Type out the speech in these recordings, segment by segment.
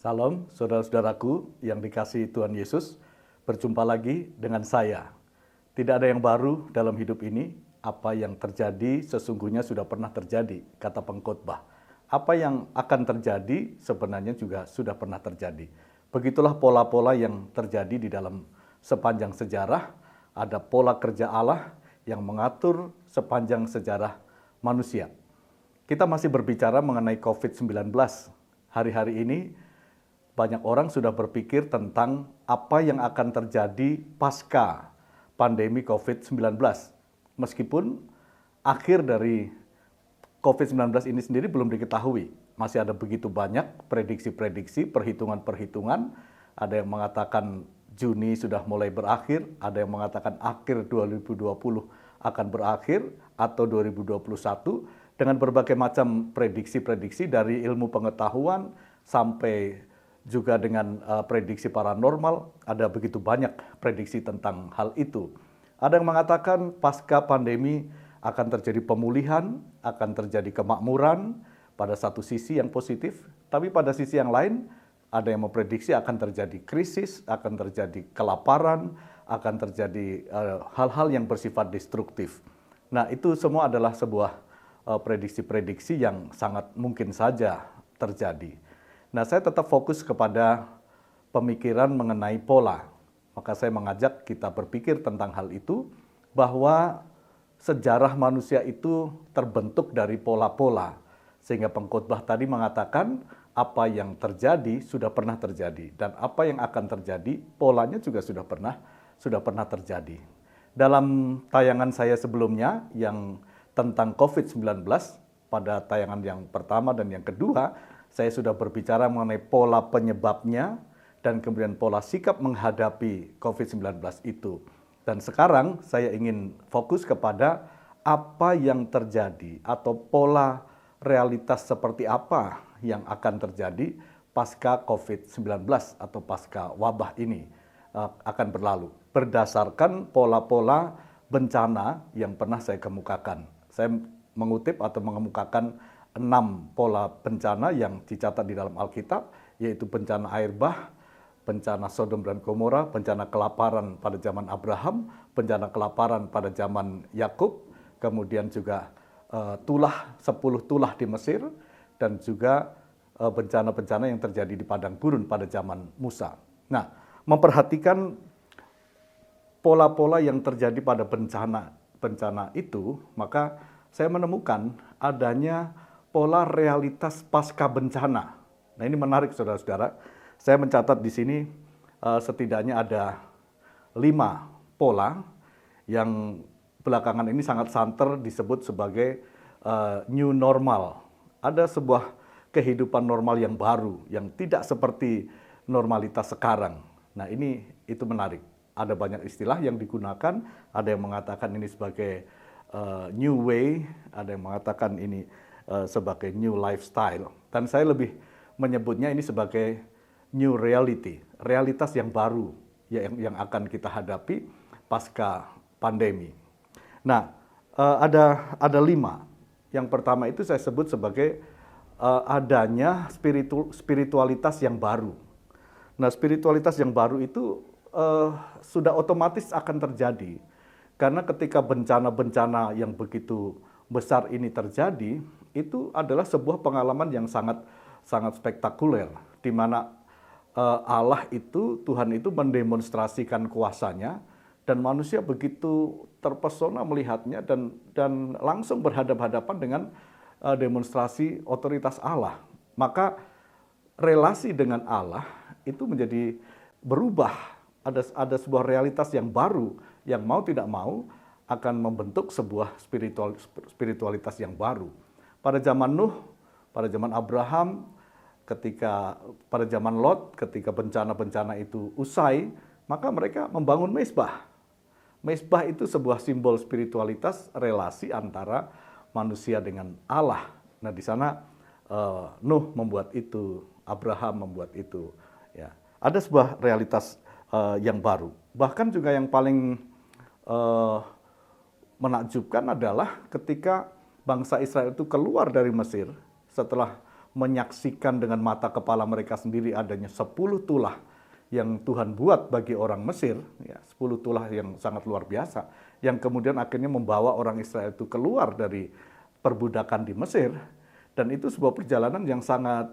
Salam saudara-saudaraku yang dikasihi Tuhan Yesus, berjumpa lagi dengan saya. Tidak ada yang baru dalam hidup ini, apa yang terjadi sesungguhnya sudah pernah terjadi, kata pengkhotbah. Apa yang akan terjadi sebenarnya juga sudah pernah terjadi. Begitulah pola-pola yang terjadi di dalam sepanjang sejarah, ada pola kerja Allah yang mengatur sepanjang sejarah manusia. Kita masih berbicara mengenai COVID-19. Hari-hari ini banyak orang sudah berpikir tentang apa yang akan terjadi pasca pandemi COVID-19. Meskipun akhir dari COVID-19 ini sendiri belum diketahui. Masih ada begitu banyak prediksi-prediksi, perhitungan-perhitungan. Ada yang mengatakan Juni sudah mulai berakhir, ada yang mengatakan akhir 2020 akan berakhir, atau 2021, dengan berbagai macam prediksi-prediksi dari ilmu pengetahuan sampai juga dengan prediksi paranormal. Ada begitu banyak prediksi tentang hal itu. Ada yang mengatakan pasca pandemi akan terjadi pemulihan, akan terjadi kemakmuran pada satu sisi yang positif, tapi pada sisi yang lain ada yang memprediksi akan terjadi krisis, akan terjadi kelaparan, akan terjadi hal-hal yang bersifat destruktif. Nah, itu semua adalah sebuah prediksi-prediksi yang sangat mungkin saja terjadi. Nah, saya tetap fokus kepada pemikiran mengenai pola. Maka saya mengajak kita berpikir tentang hal itu, bahwa sejarah manusia itu terbentuk dari pola-pola. Sehingga pengkhotbah tadi mengatakan apa yang terjadi sudah pernah terjadi. Dan apa yang akan terjadi, polanya juga sudah pernah terjadi. Dalam tayangan saya sebelumnya yang tentang COVID-19, pada tayangan yang pertama dan yang kedua, saya sudah berbicara mengenai pola penyebabnya dan kemudian pola sikap menghadapi COVID-19 itu. Dan sekarang saya ingin fokus kepada apa yang terjadi atau pola realitas seperti apa yang akan terjadi pasca COVID-19 atau pasca wabah ini akan berlalu. Berdasarkan pola-pola bencana yang pernah saya kemukakan. Saya mengutip atau mengemukakan 6 pola bencana yang dicatat di dalam Alkitab, yaitu bencana air bah, bencana Sodom dan Gomora, bencana kelaparan pada zaman Abraham, bencana kelaparan pada zaman Yakub, kemudian juga 10 tulah di Mesir, dan juga bencana-bencana yang terjadi di padang gurun pada zaman Musa. Nah, memperhatikan pola-pola yang terjadi pada bencana itu, maka saya menemukan adanya pola realitas pasca bencana. Nah, ini menarik saudara-saudara. Saya mencatat di sini setidaknya ada 5 pola yang belakangan ini sangat santer disebut sebagai new normal. Ada sebuah kehidupan normal yang baru, yang tidak seperti normalitas sekarang. Nah, itu menarik. Ada banyak istilah yang digunakan, ada yang mengatakan ini sebagai new way, ada yang mengatakan ini sebagai new lifestyle. Dan saya lebih menyebutnya ini sebagai new reality, realitas yang baru yang akan kita hadapi pasca pandemi. Nah, ada 5. Yang pertama itu saya sebut sebagai adanya spiritualitas yang baru. Nah, spiritualitas yang baru itu sudah otomatis akan terjadi. Karena ketika bencana-bencana yang begitu besar ini terjadi, itu adalah sebuah pengalaman yang sangat spektakuler, di mana Allah itu, Tuhan itu mendemonstrasikan kuasanya, dan manusia begitu terpesona melihatnya dan langsung berhadapan-hadapan dengan demonstrasi otoritas Allah. Maka relasi dengan Allah itu menjadi berubah. Ada sebuah realitas yang baru yang mau tidak mau akan membentuk sebuah spiritualitas yang baru. Pada zaman Nuh, pada zaman Abraham, pada zaman Lot, ketika bencana-bencana itu usai, maka mereka membangun mezbah. Mezbah itu sebuah simbol spiritualitas relasi antara manusia dengan Allah. Nah, di sana Nuh membuat itu, Abraham membuat itu. Ya, ada sebuah realitas yang baru. Bahkan juga yang paling menakjubkan adalah ketika bangsa Israel itu keluar dari Mesir setelah menyaksikan dengan mata kepala mereka sendiri adanya 10 tulah yang Tuhan buat bagi orang Mesir, ya, 10 tulah yang sangat luar biasa, yang kemudian akhirnya membawa orang Israel itu keluar dari perbudakan di Mesir. Dan itu sebuah perjalanan yang sangat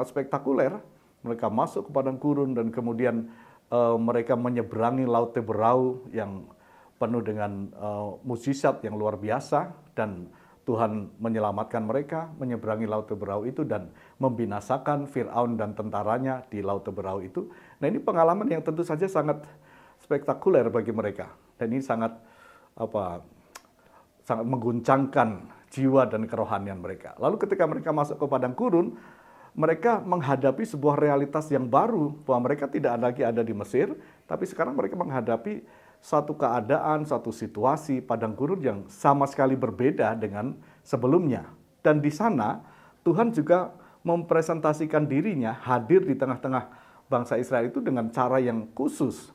spektakuler. Mereka masuk ke padang gurun dan kemudian mereka menyeberangi Laut Teberau yang penuh dengan mukjizat yang luar biasa, dan Tuhan menyelamatkan mereka menyeberangi Laut Teberau itu dan membinasakan Firaun dan tentaranya di Laut Teberau itu. Nah, ini pengalaman yang tentu saja sangat spektakuler bagi mereka, dan ini sangat mengguncangkan jiwa dan kerohanian mereka. Lalu ketika mereka masuk ke padang gurun, mereka menghadapi sebuah realitas yang baru, bahwa mereka tidak lagi ada di Mesir, tapi sekarang mereka menghadapi satu keadaan, satu situasi padang gurun yang sama sekali berbeda dengan sebelumnya. Dan di sana Tuhan juga mempresentasikan dirinya hadir di tengah-tengah bangsa Israel itu dengan cara yang khusus.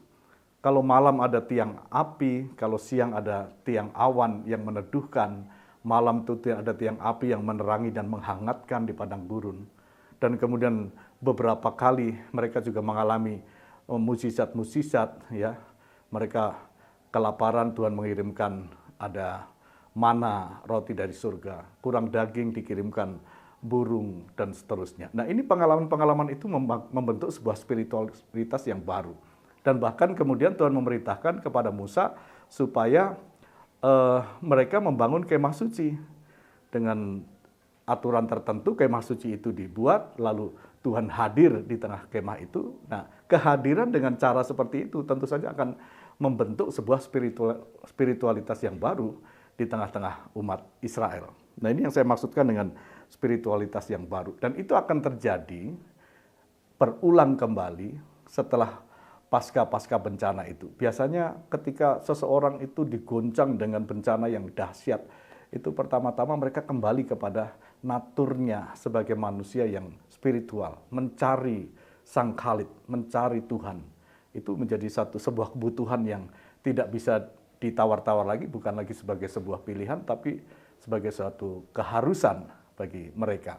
Kalau malam ada tiang api, kalau siang ada tiang awan yang meneduhkan, malam itu ada tiang api yang menerangi dan menghangatkan di padang gurun. Dan kemudian beberapa kali mereka juga mengalami mukjizat-mukjizat, ya. Mereka kelaparan, Tuhan mengirimkan ada mana, roti dari surga, kurang daging dikirimkan burung, dan seterusnya. Nah, ini pengalaman-pengalaman itu membentuk sebuah spiritualitas yang baru. Dan bahkan kemudian Tuhan memerintahkan kepada Musa supaya mereka membangun kemah suci. Dengan aturan tertentu kemah suci itu dibuat, lalu Tuhan hadir di tengah kemah itu. Nah, kehadiran dengan cara seperti itu tentu saja akan membentuk sebuah spiritualitas yang baru di tengah-tengah umat Israel. Nah, ini yang saya maksudkan dengan spiritualitas yang baru. Dan itu akan terjadi berulang kembali setelah pasca bencana itu. Biasanya ketika seseorang itu diguncang dengan bencana yang dahsyat, itu pertama-tama mereka kembali kepada naturnya sebagai manusia yang spiritual, mencari Sang Khalid, mencari Tuhan. Itu menjadi sebuah kebutuhan yang tidak bisa ditawar-tawar lagi, bukan lagi sebagai sebuah pilihan, tapi sebagai suatu keharusan bagi mereka.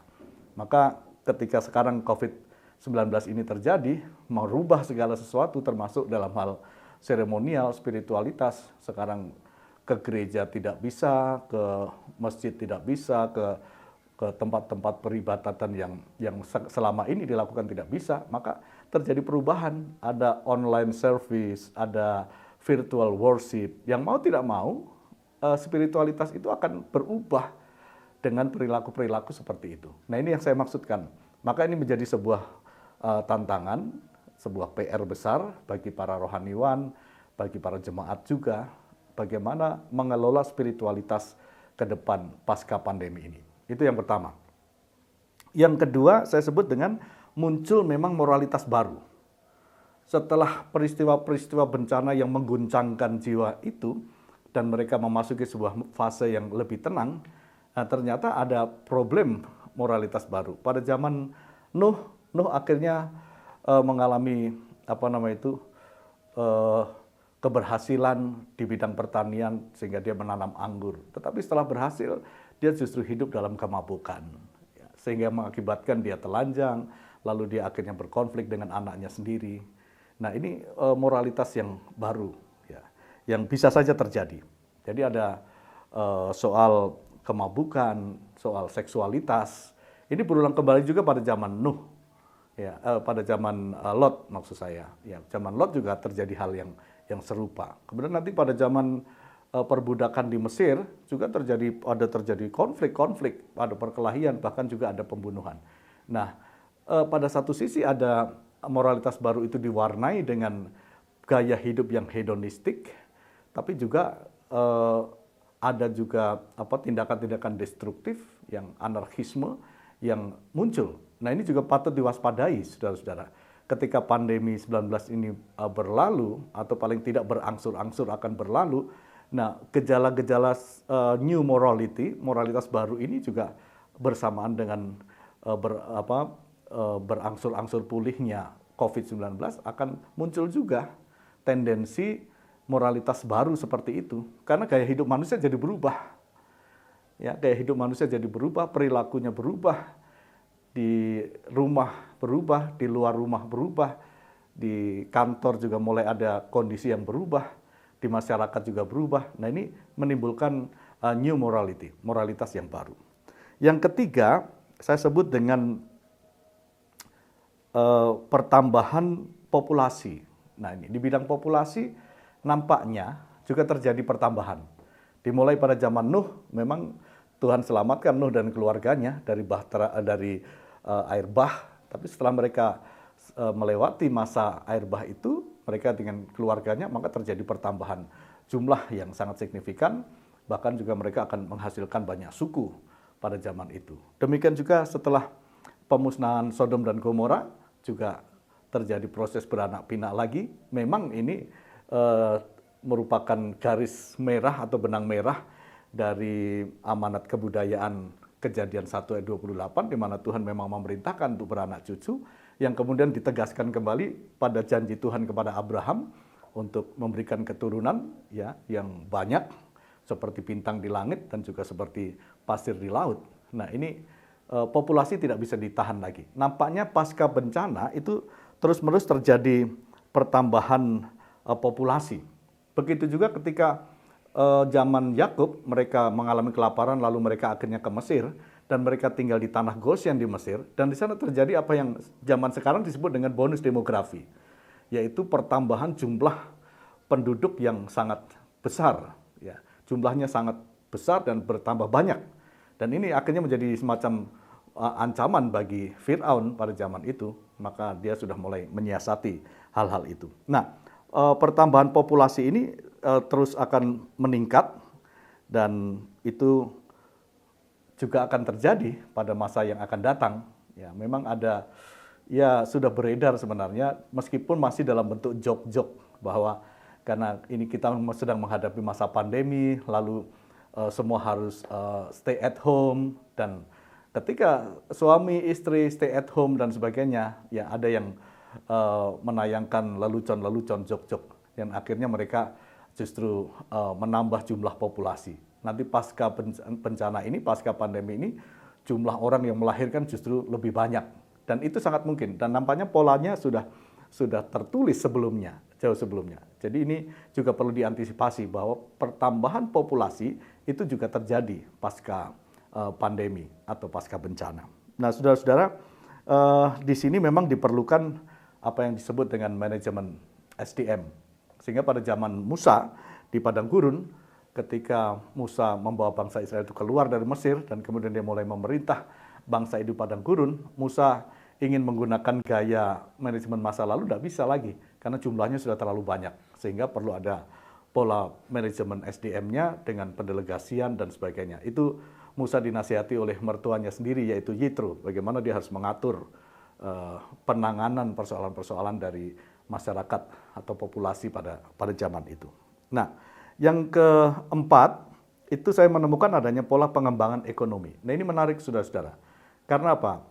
Maka ketika sekarang COVID-19 ini terjadi, merubah segala sesuatu termasuk dalam hal seremonial, spiritualitas. Sekarang ke gereja tidak bisa, ke masjid tidak bisa, ke tempat-tempat peribadatan yang selama ini dilakukan tidak bisa, maka terjadi perubahan. Ada online service, ada virtual worship. Yang mau tidak mau, spiritualitas itu akan berubah dengan perilaku-perilaku seperti itu. Nah, ini yang saya maksudkan. Maka ini menjadi sebuah tantangan, sebuah PR besar bagi para rohaniwan, bagi para jemaat juga, bagaimana mengelola spiritualitas ke depan pasca pandemi ini. Itu yang pertama. Yang kedua, saya sebut dengan muncul memang moralitas baru. Setelah peristiwa-peristiwa bencana yang mengguncangkan jiwa itu, dan mereka memasuki sebuah fase yang lebih tenang, ternyata ada problem moralitas baru. Pada zaman Nuh akhirnya mengalami keberhasilan di bidang pertanian sehingga dia menanam anggur. Tetapi setelah berhasil, dia justru hidup dalam kemabukan, sehingga mengakibatkan dia telanjang, lalu dia akhirnya berkonflik dengan anaknya sendiri. Nah, ini moralitas yang baru, ya, yang bisa saja terjadi. Jadi ada soal kemabukan, soal seksualitas. Ini berulang kembali juga pada zaman Nuh, ya, pada zaman Lot maksud saya. Ya, zaman Lot juga terjadi hal yang serupa. Kemudian nanti pada zaman perbudakan di Mesir juga terjadi konflik, ada perkelahian, bahkan juga ada pembunuhan. Nah, pada satu sisi ada moralitas baru itu diwarnai dengan gaya hidup yang hedonistik, tapi juga ada juga tindakan-tindakan destruktif, yang anarkisme yang muncul. Nah, ini juga patut diwaspadai, saudara-saudara. Ketika pandemi 19 ini berlalu, atau paling tidak berangsur-angsur akan berlalu, nah, gejala-gejala new morality, moralitas baru ini juga bersamaan dengan berangsur-angsur pulihnya COVID-19 akan muncul juga tendensi moralitas baru seperti itu. Karena gaya hidup manusia jadi berubah. Ya, gaya hidup manusia jadi berubah, perilakunya berubah. di rumah berubah, di luar rumah berubah, di kantor juga mulai ada kondisi yang berubah, di masyarakat juga berubah. Nah, ini menimbulkan new morality, moralitas yang baru. Yang ketiga, saya sebut dengan pertambahan populasi. Nah, ini di bidang populasi nampaknya juga terjadi pertambahan. Dimulai pada zaman Nuh, memang Tuhan selamatkan Nuh dan keluarganya dari air bah. Tapi setelah mereka melewati masa air bah itu, mereka dengan keluarganya, maka terjadi pertambahan jumlah yang sangat signifikan. Bahkan juga mereka akan menghasilkan banyak suku pada zaman itu. Demikian juga setelah pemusnahan Sodom dan Gomora, juga terjadi proses beranak pinak lagi. Memang ini merupakan garis merah atau benang merah dari amanat kebudayaan Kejadian 1 ayat 28, di mana Tuhan memang memerintahkan untuk beranak cucu, yang kemudian ditegaskan kembali pada janji Tuhan kepada Abraham untuk memberikan keturunan ya yang banyak seperti bintang di langit dan juga seperti pasir di laut. Nah, ini populasi tidak bisa ditahan lagi. Nampaknya pasca bencana itu terus-menerus terjadi pertambahan populasi. Begitu juga ketika zaman Yakub, mereka mengalami kelaparan, lalu mereka akhirnya ke Mesir, dan mereka tinggal di tanah Goshen di Mesir, dan di sana terjadi apa yang zaman sekarang disebut dengan bonus demografi, yaitu pertambahan jumlah penduduk yang sangat besar. Ya, jumlahnya sangat besar dan bertambah banyak. Dan ini akhirnya menjadi semacam ancaman bagi Fir'aun pada zaman itu, maka dia sudah mulai menyiasati hal-hal itu. Nah, pertambahan populasi ini terus akan meningkat, dan itu juga akan terjadi pada masa yang akan datang. Ya, memang ada, ya sudah beredar sebenarnya, meskipun masih dalam bentuk jok-jok, bahwa karena ini kita sedang menghadapi masa pandemi, lalu semua harus stay at home, dan ketika suami istri stay at home dan sebagainya, ya ada yang menayangkan lelucon-lelucon jok-jok, dan akhirnya mereka justru menambah jumlah populasi. Nanti pasca bencana ini, pasca pandemi ini, jumlah orang yang melahirkan justru lebih banyak, dan itu sangat mungkin, dan nampaknya polanya sudah tertulis sebelumnya, jauh sebelumnya. Jadi ini juga perlu diantisipasi bahwa pertambahan populasi itu juga terjadi pasca pandemi atau pasca bencana. Nah, saudara-saudara, di sini memang diperlukan apa yang disebut dengan manajemen SDM. Sehingga pada zaman Musa di padang gurun, ketika Musa membawa bangsa Israel itu keluar dari Mesir dan kemudian dia mulai memerintah bangsa itu padang gurun, Musa ingin menggunakan gaya manajemen masa lalu, tidak bisa lagi karena jumlahnya sudah terlalu banyak, sehingga perlu ada pola manajemen SDM-nya dengan pendelegasian dan sebagainya. Itu Musa dinasihati oleh mertuanya sendiri, yaitu Yitro, bagaimana dia harus mengatur penanganan persoalan-persoalan dari masyarakat atau populasi pada zaman itu. Nah, yang keempat, itu saya menemukan adanya pola pengembangan ekonomi. Nah, ini menarik saudara-saudara. Karena apa?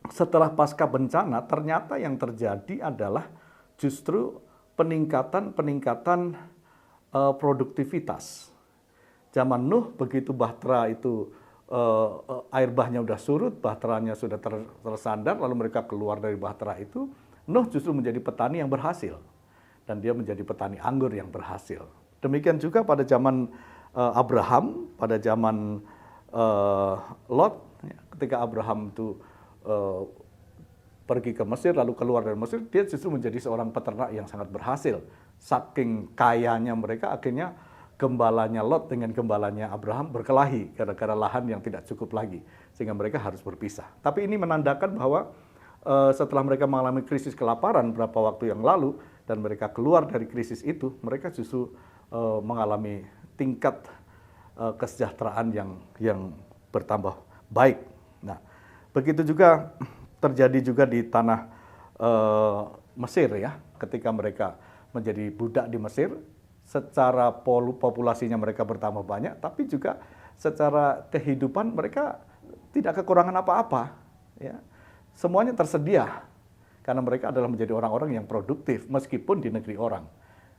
Setelah pasca bencana, ternyata yang terjadi adalah justru peningkatan produktivitas. Zaman Nuh, begitu bahtera itu air bahnya sudah surut, bahteranya sudah tersandar, lalu mereka keluar dari bahtera itu, Nuh justru menjadi petani yang berhasil, dan dia menjadi petani anggur yang berhasil. Demikian juga pada zaman Abraham, pada zaman Lot, ketika Abraham itu pergi ke Mesir, lalu keluar dari Mesir, dia justru menjadi seorang peternak yang sangat berhasil. Saking kayanya mereka, akhirnya gembalanya Lot dengan gembalanya Abraham berkelahi gara-gara lahan yang tidak cukup lagi, sehingga mereka harus berpisah. Tapi ini menandakan bahwa setelah mereka mengalami krisis kelaparan beberapa waktu yang lalu, dan mereka keluar dari krisis itu, mereka justru mengalami tingkat kesejahteraan yang bertambah baik. Nah, begitu juga terjadi juga di tanah Mesir ya, ketika mereka menjadi budak di Mesir, secara populasinya mereka bertambah banyak, tapi juga secara kehidupan mereka tidak kekurangan apa-apa. Ya. Semuanya tersedia, karena mereka adalah menjadi orang-orang yang produktif, meskipun di negeri orang.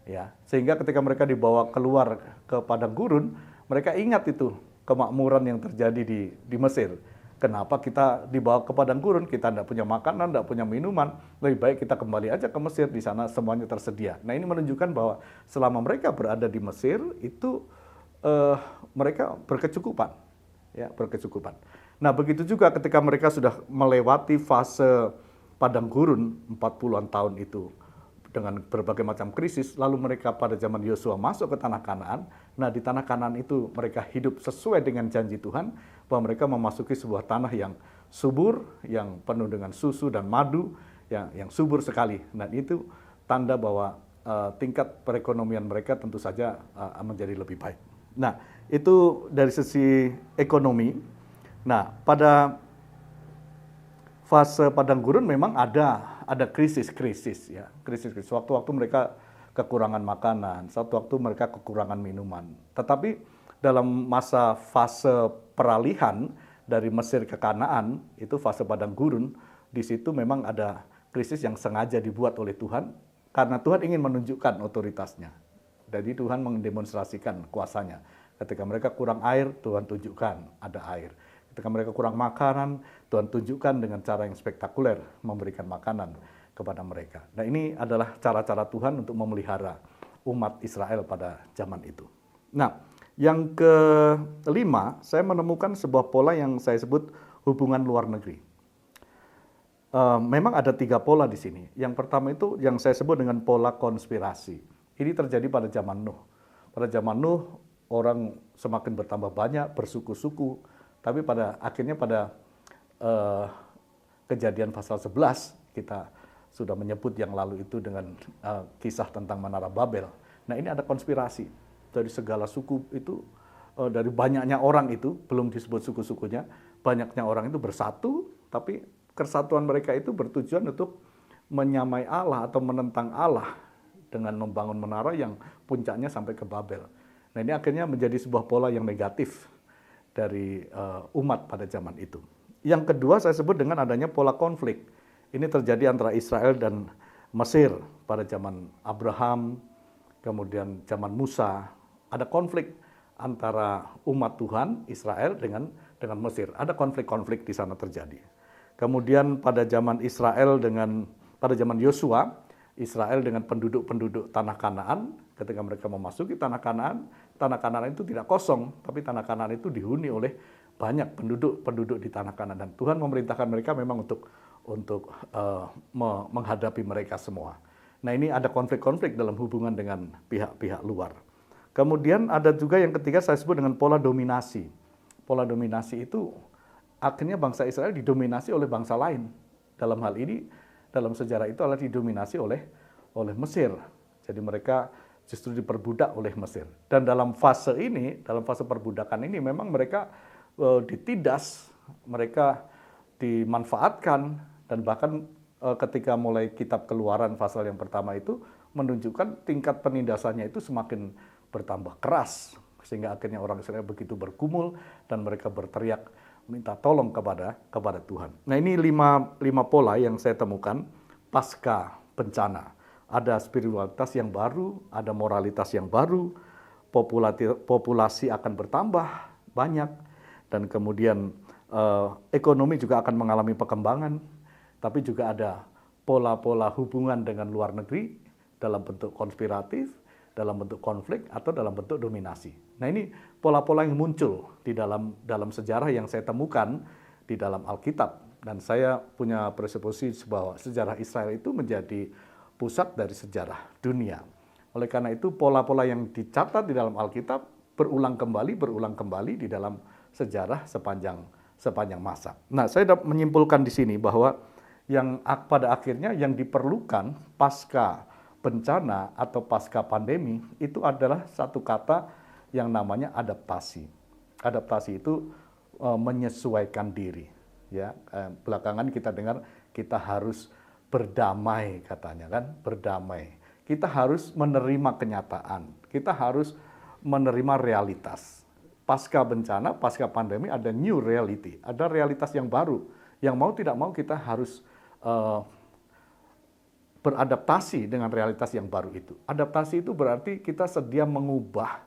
Ya. Sehingga ketika mereka dibawa keluar ke padang gurun, mereka ingat itu kemakmuran yang terjadi di Mesir. Kenapa kita dibawa ke padang gurun? Kita tidak punya makanan, tidak punya minuman. Lebih baik kita kembali aja ke Mesir, di sana semuanya tersedia. Nah, ini menunjukkan bahwa selama mereka berada di Mesir itu mereka berkecukupan, ya, berkecukupan. Nah, begitu juga ketika mereka sudah melewati fase padang gurun 40-an tahun itu dengan berbagai macam krisis, lalu mereka pada zaman Yosua masuk ke tanah Kanaan. Nah, di tanah Kanaan itu mereka hidup sesuai dengan janji Tuhan bahwa mereka memasuki sebuah tanah yang subur, yang penuh dengan susu dan madu, yang subur sekali. Dan itu tanda bahwa tingkat perekonomian mereka tentu saja menjadi lebih baik. Nah, itu dari sisi ekonomi. Nah, pada fase padang gurun memang ada krisis-krisis, ya, krisis-krisis. Waktu-waktu mereka kekurangan makanan, waktu mereka kekurangan minuman. Tetapi dalam masa fase peralihan dari Mesir ke Kanaan, itu fase padang gurun, di situ memang ada krisis yang sengaja dibuat oleh Tuhan, karena Tuhan ingin menunjukkan otoritasnya. Jadi Tuhan mendemonstrasikan kuasanya. Ketika mereka kurang air, Tuhan tunjukkan ada air. Ketika mereka kurang makanan, Tuhan tunjukkan dengan cara yang spektakuler memberikan makanan kepada mereka. Nah, ini adalah cara-cara Tuhan untuk memelihara umat Israel pada zaman itu. Nah, yang kelima, saya menemukan sebuah pola yang saya sebut hubungan luar negeri. Memang ada 3 pola di sini. Yang pertama itu yang saya sebut dengan pola konspirasi. Ini terjadi pada zaman Nuh. Pada zaman Nuh, orang semakin bertambah banyak, bersuku-suku. Tapi pada akhirnya pada Kejadian pasal 11 kita sudah menyebut yang lalu itu dengan kisah tentang Menara Babel. Nah, ini ada konspirasi dari segala suku itu, dari banyaknya orang itu, belum disebut suku-sukunya, banyaknya orang itu bersatu, tapi kesatuan mereka itu bertujuan untuk menyamai Allah atau menentang Allah dengan membangun menara yang puncaknya sampai ke Babel. Nah, ini akhirnya menjadi sebuah pola yang negatif dari umat pada zaman itu. Yang kedua saya sebut dengan adanya pola konflik. Ini terjadi antara Israel dan Mesir pada zaman Abraham, kemudian zaman Musa. Ada konflik antara umat Tuhan Israel dengan Mesir. Ada konflik-konflik di sana terjadi. Kemudian pada zaman pada zaman Yosua, Israel dengan penduduk-penduduk tanah Kanaan, ketika mereka memasuki tanah Kanaan itu tidak kosong, tapi tanah Kanaan itu dihuni oleh banyak penduduk di tanah Kanaan, dan Tuhan memerintahkan mereka memang untuk menghadapi mereka semua. Nah, ini ada konflik-konflik dalam hubungan dengan pihak-pihak luar. Kemudian ada juga yang ketiga saya sebut dengan pola dominasi. Pola dominasi itu akhirnya bangsa Israel didominasi oleh bangsa lain. Dalam hal ini, dalam sejarah itu adalah didominasi oleh Mesir. Jadi mereka justru diperbudak oleh Mesir. Dan dalam fase perbudakan ini memang mereka ditindas, mereka dimanfaatkan, dan bahkan ketika mulai kitab Keluaran pasal yang pertama itu menunjukkan tingkat penindasannya itu semakin bertambah keras, sehingga akhirnya orang Israel begitu bergumul dan mereka berteriak minta tolong kepada Tuhan. Nah, ini lima pola yang saya temukan pasca bencana. Ada spiritualitas yang baru, ada moralitas yang baru, populasi akan bertambah banyak, dan kemudian ekonomi juga akan mengalami perkembangan, tapi juga ada pola-pola hubungan dengan luar negeri dalam bentuk konspiratif, dalam bentuk konflik, atau dalam bentuk dominasi. Nah, ini pola-pola yang muncul di dalam sejarah yang saya temukan di dalam Alkitab, dan saya punya presuposisi bahwa sejarah Israel itu menjadi pusat dari sejarah dunia. Oleh karena itu, pola-pola yang dicatat di dalam Alkitab berulang kembali di dalam sejarah sepanjang masa. Nah, saya dapat menyimpulkan di sini bahwa yang pada akhirnya yang diperlukan pasca bencana atau pasca pandemi itu adalah satu kata yang namanya adaptasi. Adaptasi itu menyesuaikan diri. Ya, belakangan kita dengar kita harus berdamai, katanya kan, berdamai. Kita harus menerima kenyataan, kita harus menerima realitas. Pasca bencana, pasca pandemi ada new reality, ada realitas yang baru, yang mau tidak mau kita harus beradaptasi dengan realitas yang baru itu. Adaptasi itu berarti kita sedia mengubah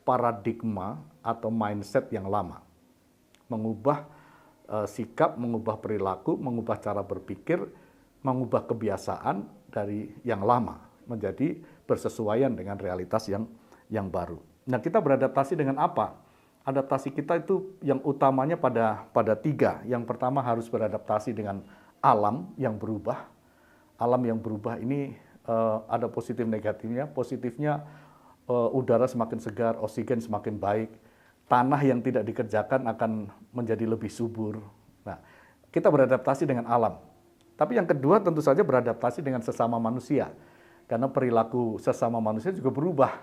paradigma atau mindset yang lama, mengubah sikap, mengubah perilaku, mengubah cara berpikir, mengubah kebiasaan dari yang lama menjadi bersesuaian dengan realitas yang baru. Nah, kita beradaptasi dengan apa? Adaptasi kita itu yang utamanya pada tiga. Yang pertama harus beradaptasi dengan alam yang berubah. Alam yang berubah ini ada positif negatifnya. Positifnya udara semakin segar, oksigen semakin baik, tanah yang tidak dikerjakan akan menjadi lebih subur. Nah, kita beradaptasi dengan alam. Tapi yang kedua tentu saja beradaptasi dengan sesama manusia. Karena perilaku sesama manusia juga berubah.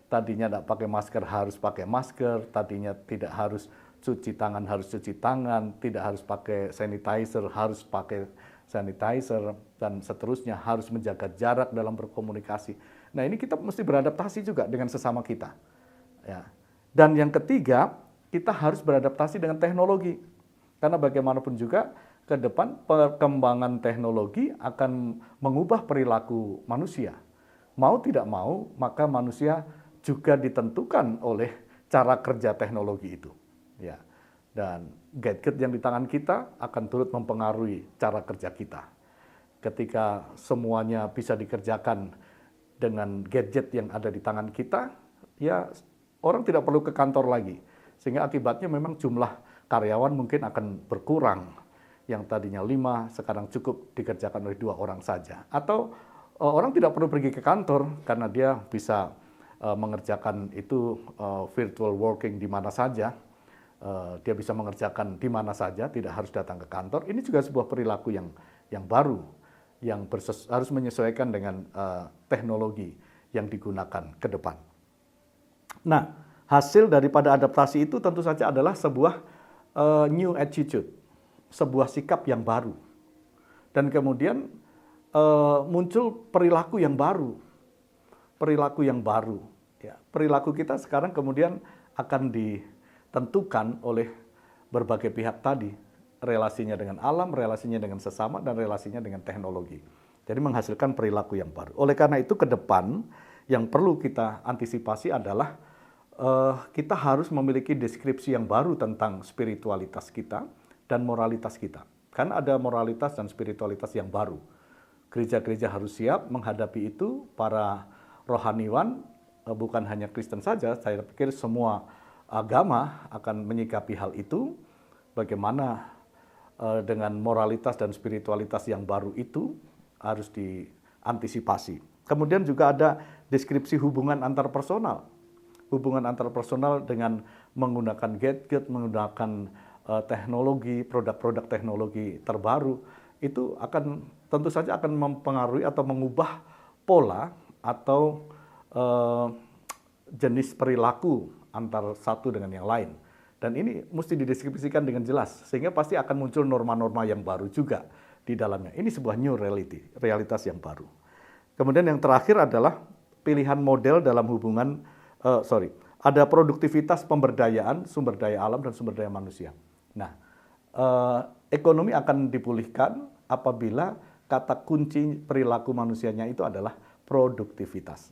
Tadinya tidak pakai masker harus pakai masker, tadinya tidak harus cuci tangan, tidak harus pakai sanitizer harus pakai sanitizer, dan seterusnya, harus menjaga jarak dalam berkomunikasi. Nah, ini kita mesti beradaptasi juga dengan sesama kita. Ya. Dan yang ketiga, kita harus beradaptasi dengan teknologi. Karena bagaimanapun juga, ke depan perkembangan teknologi akan mengubah perilaku manusia. Mau tidak mau, maka manusia juga ditentukan oleh cara kerja teknologi itu. Ya. Dan gadget yang di tangan kita akan turut mempengaruhi cara kerja kita. Ketika semuanya bisa dikerjakan dengan gadget yang ada di tangan kita, ya orang tidak perlu ke kantor lagi. Sehingga akibatnya memang jumlah karyawan mungkin akan berkurang. Yang tadinya 5, sekarang cukup dikerjakan oleh 2 orang saja. Atau orang tidak perlu pergi ke kantor karena dia bisa mengerjakan itu virtual working di mana saja. Dia bisa mengerjakan di mana saja, tidak harus datang ke kantor. Ini juga sebuah perilaku yang baru, yang harus menyesuaikan dengan teknologi yang digunakan ke depan. Nah, hasil daripada adaptasi itu tentu saja adalah sebuah new attitude, sebuah sikap yang baru. Dan kemudian muncul perilaku yang baru. Perilaku yang baru. Ya, perilaku kita sekarang kemudian akan ditentukan oleh berbagai pihak tadi. Relasinya dengan alam, relasinya dengan sesama, dan relasinya dengan teknologi. Jadi menghasilkan perilaku yang baru. Oleh karena itu ke depan yang perlu kita antisipasi adalah kita harus memiliki deskripsi yang baru tentang spiritualitas kita dan moralitas kita. Kan ada moralitas dan spiritualitas yang baru. Gereja-gereja harus siap menghadapi itu. Para rohaniwan, bukan hanya Kristen saja, saya pikir semua agama akan menyikapi hal itu. Bagaimana dengan moralitas dan spiritualitas yang baru itu harus diantisipasi. Kemudian juga ada deskripsi hubungan antarpersonal. Hubungan antarpersonal dengan menggunakan gadget, menggunakan teknologi, produk-produk teknologi terbaru, itu akan tentu saja akan mempengaruhi atau mengubah pola atau jenis perilaku antara satu dengan yang lain. Dan ini mesti dideskripsikan dengan jelas, sehingga pasti akan muncul norma-norma yang baru juga di dalamnya. Ini sebuah new reality, realitas yang baru. Kemudian yang terakhir adalah pilihan model dalam hubungan, ada produktivitas pemberdayaan, sumber daya alam, dan sumber daya manusia. Nah, ekonomi akan dipulihkan apabila kata kunci perilaku manusianya itu adalah produktivitas.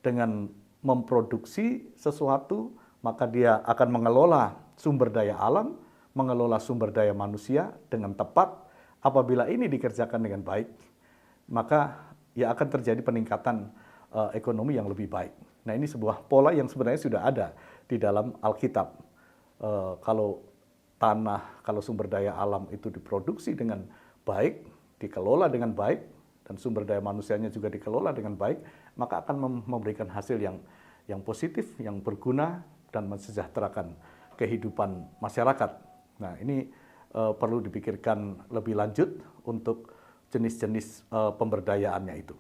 Dengan memproduksi sesuatu, maka dia akan mengelola sumber daya alam, mengelola sumber daya manusia dengan tepat. Apabila ini dikerjakan dengan baik, maka ya akan terjadi peningkatan ekonomi yang lebih baik. Nah, ini sebuah pola yang sebenarnya sudah ada di dalam Alkitab. Kalau sumber daya alam itu diproduksi dengan baik, dikelola dengan baik, dan sumber daya manusianya juga dikelola dengan baik, maka akan memberikan hasil yang positif, yang berguna, dan mensejahterakan kehidupan masyarakat. Nah, ini perlu dipikirkan lebih lanjut untuk jenis-jenis pemberdayaannya itu.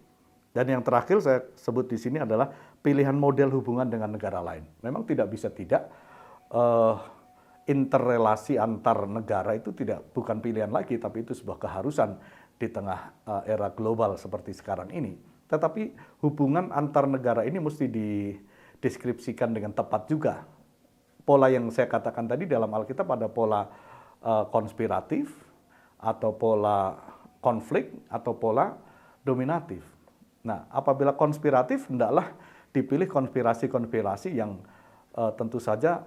Dan yang terakhir saya sebut di sini adalah pilihan model hubungan dengan negara lain. Memang tidak bisa tidak, interrelasi antar negara itu bukan pilihan lagi, tapi itu sebuah keharusan di tengah era global seperti sekarang ini. Tetapi hubungan antar negara ini mesti dideskripsikan dengan tepat juga. Pola yang saya katakan tadi dalam Alkitab ada pola konspiratif, atau pola konflik, atau pola dominatif. Nah, apabila konspiratif, hendaklah dipilih konspirasi-konspirasi yang tentu saja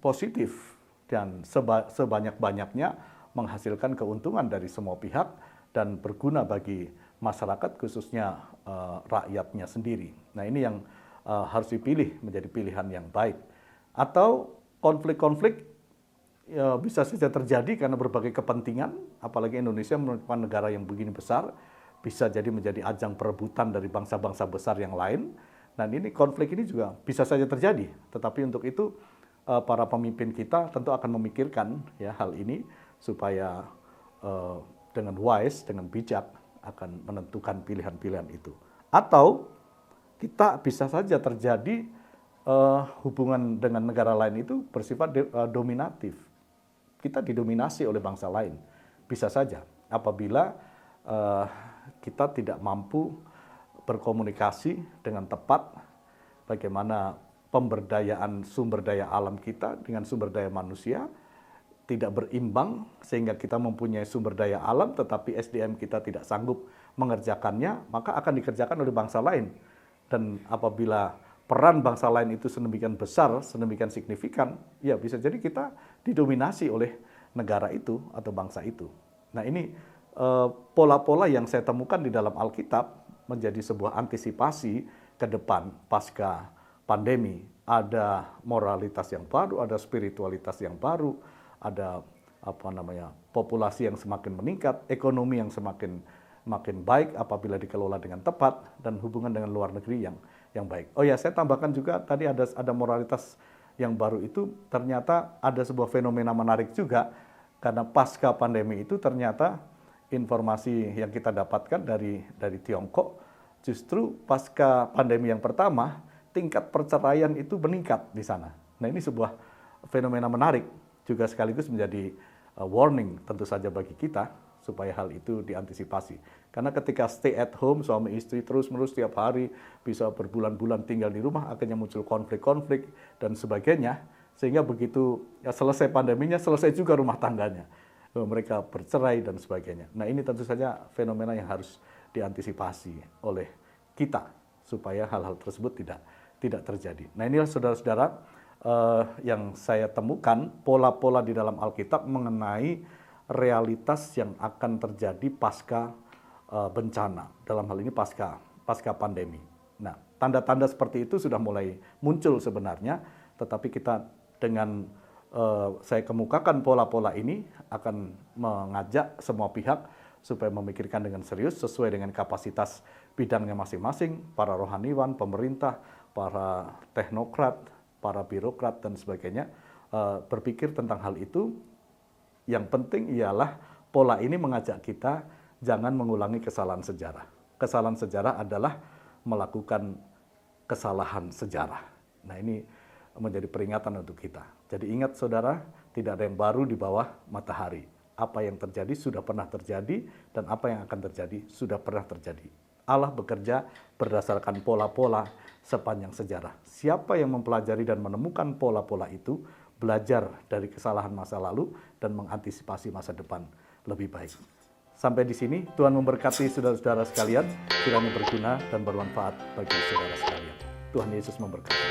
positif, dan sebanyak-banyaknya menghasilkan keuntungan dari semua pihak dan berguna bagi masyarakat, khususnya rakyatnya sendiri. Nah, ini yang harus dipilih menjadi pilihan yang baik. Atau konflik-konflik ya, bisa saja terjadi karena berbagai kepentingan, apalagi Indonesia merupakan negara yang begini besar, bisa jadi menjadi ajang perebutan dari bangsa-bangsa besar yang lain. Dan ini konflik ini juga bisa saja terjadi. Tetapi untuk itu para pemimpin kita tentu akan memikirkan ya hal ini supaya dengan wise, dengan bijak akan menentukan pilihan-pilihan itu. Atau kita bisa saja terjadi hubungan dengan negara lain itu bersifat dominatif. Kita didominasi oleh bangsa lain. Bisa saja apabila kita tidak mampu berkomunikasi dengan tepat bagaimana pemberdayaan sumber daya alam kita dengan sumber daya manusia tidak berimbang sehingga kita mempunyai sumber daya alam tetapi SDM kita tidak sanggup mengerjakannya, maka akan dikerjakan oleh bangsa lain. Dan apabila peran bangsa lain itu sedemikian besar, sedemikian signifikan, ya bisa jadi kita didominasi oleh negara itu atau bangsa itu. Nah, ini pola-pola yang saya temukan di dalam Alkitab menjadi sebuah antisipasi ke depan pasca pandemi. Ada moralitas yang baru, ada spiritualitas yang baru, ada populasi yang semakin meningkat, ekonomi yang semakin baik apabila dikelola dengan tepat, dan hubungan dengan luar negeri yang baik. Oh ya, saya tambahkan juga tadi ada moralitas yang baru itu, ternyata ada sebuah fenomena menarik juga karena pasca pandemi itu ternyata informasi yang kita dapatkan dari Tiongkok, justru pasca pandemi yang pertama tingkat perceraian itu meningkat di sana. Nah, ini sebuah fenomena menarik juga sekaligus menjadi warning tentu saja bagi kita supaya hal itu diantisipasi. Karena ketika stay at home, suami istri terus-menerus setiap hari bisa berbulan-bulan tinggal di rumah, akhirnya muncul konflik-konflik dan sebagainya, sehingga begitu selesai pandeminya, selesai juga rumah tangganya. Mereka bercerai dan sebagainya. Nah, ini tentu saja fenomena yang harus diantisipasi oleh kita supaya hal-hal tersebut tidak terjadi. Nah, inilah saudara-saudara yang saya temukan pola-pola di dalam Alkitab mengenai realitas yang akan terjadi pasca bencana, dalam hal ini pasca pandemi. Nah, tanda-tanda seperti itu sudah mulai muncul sebenarnya, tetapi kita dengan saya kemukakan pola-pola ini akan mengajak semua pihak supaya memikirkan dengan serius sesuai dengan kapasitas bidangnya masing-masing, para rohaniwan, pemerintah, para teknokrat, para birokrat dan sebagainya, berpikir tentang hal itu. Yang penting ialah pola ini mengajak kita jangan mengulangi kesalahan sejarah. Kesalahan sejarah adalah melakukan kesalahan sejarah. Nah, ini menjadi peringatan untuk kita. Jadi ingat saudara, tidak ada yang baru di bawah matahari. Apa yang terjadi sudah pernah terjadi, dan apa yang akan terjadi sudah pernah terjadi. Allah bekerja berdasarkan pola-pola sepanjang sejarah. Siapa yang mempelajari dan menemukan pola-pola itu, belajar dari kesalahan masa lalu dan mengantisipasi masa depan lebih baik. Sampai di sini, Tuhan memberkati saudara-saudara sekalian, kiranya berguna dan bermanfaat bagi saudara sekalian. Tuhan Yesus memberkati.